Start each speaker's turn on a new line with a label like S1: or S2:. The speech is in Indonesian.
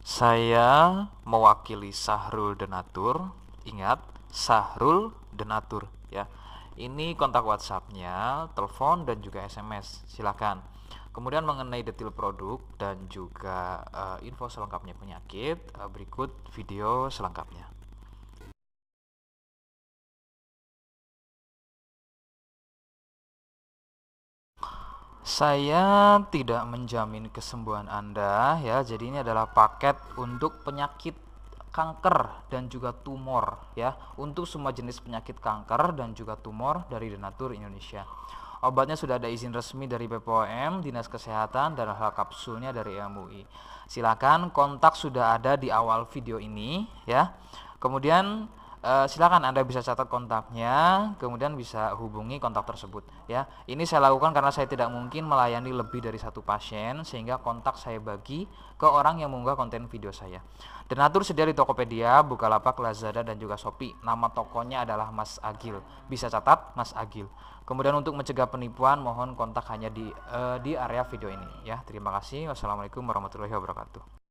S1: Saya mewakili Sahrul Denatur. Ingat, Sahrul Denatur ya. Ini kontak WhatsApp-nya, telepon dan juga SMS. Silakan. Kemudian mengenai detail produk dan juga info selengkapnya penyakit, berikut video selengkapnya. Saya tidak menjamin kesembuhan Anda ya. Jadi ini adalah paket untuk penyakit kanker dan juga tumor ya. Untuk semua jenis penyakit kanker dan juga tumor dari Denatur Indonesia. Obatnya sudah ada izin resmi dari BPOM, Dinas Kesehatan, dan hal kapsulnya dari MUI. Silakan kontak sudah ada di awal video ini ya. Kemudian silakan Anda bisa catat kontaknya, kemudian bisa hubungi kontak tersebut ya. Ini saya lakukan karena saya tidak mungkin melayani lebih dari satu pasien, sehingga kontak saya bagi ke orang yang mengunggah konten video saya. Denatur sedia di Tokopedia, Bukalapak, Lazada, dan juga Shopee. Nama tokonya adalah Mas Agil. Bisa catat Mas Agil. Kemudian untuk mencegah penipuan, mohon kontak hanya di area video ini ya. Terima kasih. Wassalamualaikum warahmatullahi wabarakatuh.